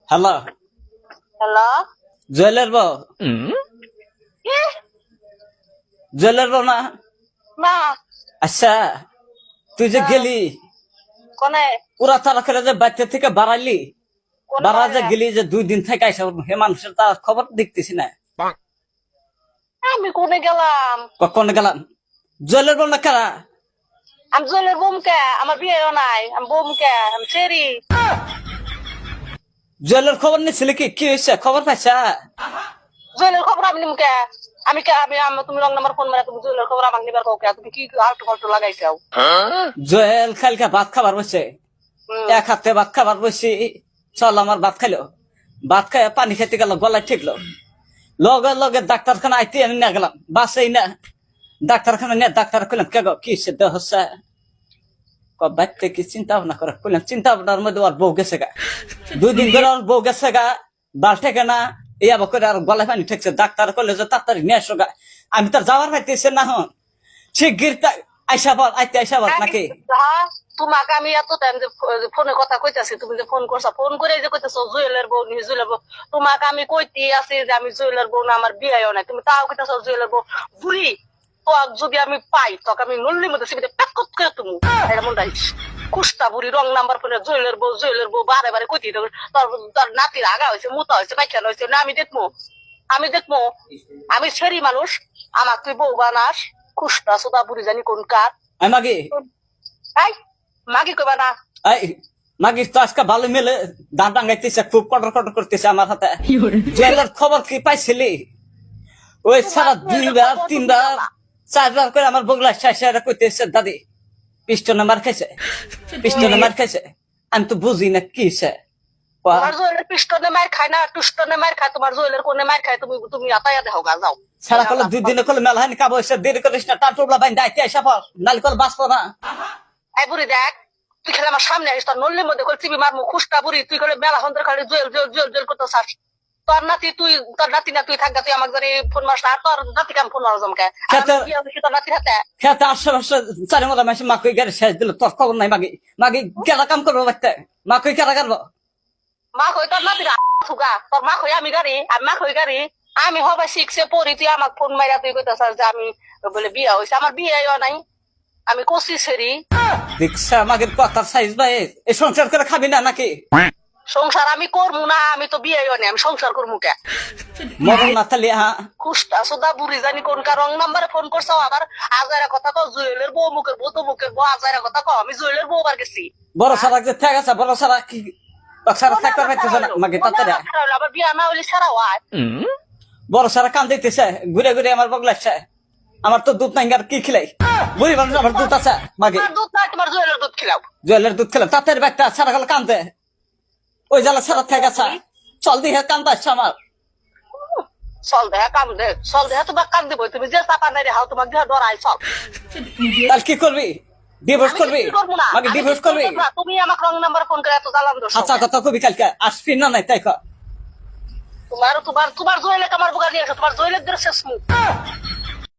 Hello hello jeweller বউ jeweller বউ না না আচ্ছা তুই যে গেলি কোনে পুরা তারা করে যে বাচ্চা থেকে বাড়াইলি কোনে বাড়া যে বাড়াইলাম? গেলি যে 2 দিন থেকে আইসা হে মানুষের তার খবর দেখতেছি না আমি কোনে গেলাম? কখন গেলাম জুয়েলার বউ না কারা আমি জলের বোমকে আমার বিয়েও নাই আমি বোমকে আমি ছেড়ি জুয়েলার খবর নিয়েছিলে কি হয়েছে খবর পাইছা জলের খবর আমি নিমকে আমি কে আমি তুমি রং নাম্বার ফোন মারা তুমি জলের খবর আমাকে নিবার কাউকে তুমি কি আলটু ফালটু লাগাইছাও? জুয়েল কালকে ভাত খাবার বসে হুম। এক হাতে ভাত খাবার বসি চল আমার ভাত খাইলো ভাত খাই পানি খেতে গেল গলায় ঠিকলো লগে লগে ডাক্তারখানা আইতে আমি না গেলাম বাসেই না ডাক্তারখানা নিয়ে ডাক্তার কইলাম কে গো কি সিদ্ধ হচ্ছে বাচ্চা কি চিন্তা ভাবনা করে কইলাম চিন্তা ভাবনার মধ্যে ওর বউ গেছে গা 2 দিন ধরে ওর বউ গেছে গা বাল ঠেকে না ইয়াবা করে আর গলায় পানি ঠেকছে ডাক্তার করলে যে তাড়াতাড়ি নিয়ে আসো গা আমি তার যাওয়ার পাইতেছে না হন শিগগির আইসা বল আইতে আইসা বল নাকি হ্যাঁ, তোমাকে আমি এত টাইম যে ফোনে কথা কইতাছি তুমি যে ফোন করছো ফোন করে যে কইতাছো জুয়েলের বউ নি জুয়েলের বউ তোমাকে আমি কইতে আছি যে আমি জুয়েলের বউ না আমার বিয়েও নাই তুমি তাও কইতাছো জুয়েলের বউ বুড়ি তো যদি আমি পাই তোকে আমি নল্লির মধ্যে সিবিতে প্যাক করতে করে তুমি এটা মন রাখিস কুস্তা বুড়ি রং নাম্বার ফোনে জুয়েলের বউ বারে বারে কইতে তোর তোর নাতির আগা হয়েছে মুতা হয়েছে পাইখানা হয়েছে না আমি দেখবো আমি ছেড়ি মানুষ আমার তুই বউ বানাস কুস্তা সুদা বুড়ি জানি কোন কার আমি মাগি এই মাগি কইবা না এই মাগি তো আজকে ভালো মেলে দাঁত ডাঙ্গাইতেছে খুব কটর কটর করতেছে আমার হাতে জুয়েলার খবর কি পাইছিলি ওই সারা 2 বার 3 বার 4 বার করে আমার বগলা শাসা কইতেছে দাদি পিস্টনে মার খাইছে আমি তো বুঝি না কি সে তোমার জয়েলের পিস্টনে মার খায় না টুস্টনে মার খায় তোমার জয়েলের কোনে মার খায় তুমি তুমি আতায়া দেও গা যাও সারা কলে 2 দিনে কলে মেলা হানি কাবো এসে দেরি করিস না টান টুবলা বাইন দাইতে আইসা পর নালি কল বাঁচবো না এই বুড়ি দেখ তুই খেলে আমার সামনে আসিস তোর নল্লির মধ্যে কল চিবি মারমু খুশটা বুড়ি তুই খেলে মেলা হন্দের খালি জুয়েল করতে চাস তোর নাতি না তুই থাকগা তুই আমাকে ধরে ফোন মারস আর তোর নাতিকে আমি ফোন মারো জমকে তোর নাতির হাতে খেতে আশেপাশে চারি মতো মাসে মাকই গাড়ি শেষ দিল তোর খবর নাই মাগি কেরা কাম করবো বাচ্চা মাকই কেরা করবো মা কই তোর নাতির থুগা তোর মা কই আমি মা কই গাড়ি আমি হবাই শিখছে পড়ি তুই আমাকে ফোন মাইরা তুই কইতাছ যে আমি বলে বিয়া হয়েছে আমার বিয়েও নাই আমি কষি ছেড়ি দেখছা মাগের কথার সাইজ ভাই এই সংসার করে খাবি না নাকি সংসার আমি করবো না আমি তো বিয়ে নাই আমি সংসার করবো কে মরণ না তাহলে হ্যাঁ কুস্তা সুদা বুড়ি জানি কোন কার রং নাম্বারে ফোন করছো আবার আজারা কথা কও জুয়েলের বউ মুখের বউ তো মুখের বউ আজারা কথা কও আমি জুয়েলের বউ বার গেছি বড় সারা যে থেকে আছে বড় সারা কি সারা থাকতে পারতেছে না মাগে তাড়াতাড়ি আবার বিয়া না হইলে সারা হয় বড় সারা কান দিতেছে ঘুরে ঘুরে আমার বগলাচ্ছে আমার তো দুধ নাই আর কি খিলাই বুড়ি মানুষ আমার দুধ আছে মাগে তোমার দুধ নাই তোমার জুয়েলের দুধ খিলাও জুয়েলের দুধ খেলাম তাড়াতাড়ি ব্যাগটা সারা গেল কান্দে ওই জ্বালা সারা থেকে আছে চল দিয়ে কান্দা আসছে আমার চল দেহা কাম দে চল দেহা তোমার কাম দিব তুমি যে চাপা নাই রে হাও তোমার দেহা ডরাই চল তাহলে কি করবি ডিভোর্স করবি মাগে ডিভোর্স করবি তুমি আমাকে রং নাম্বার ফোন করে এত জ্বালান দোষ আচ্ছা কথা কবি কালকে আসবি না নাই তাই তোমার জুয়েলের আমার বুকা দিয়ে তোমার জুয়েলের দিয়ে শেষ মুখ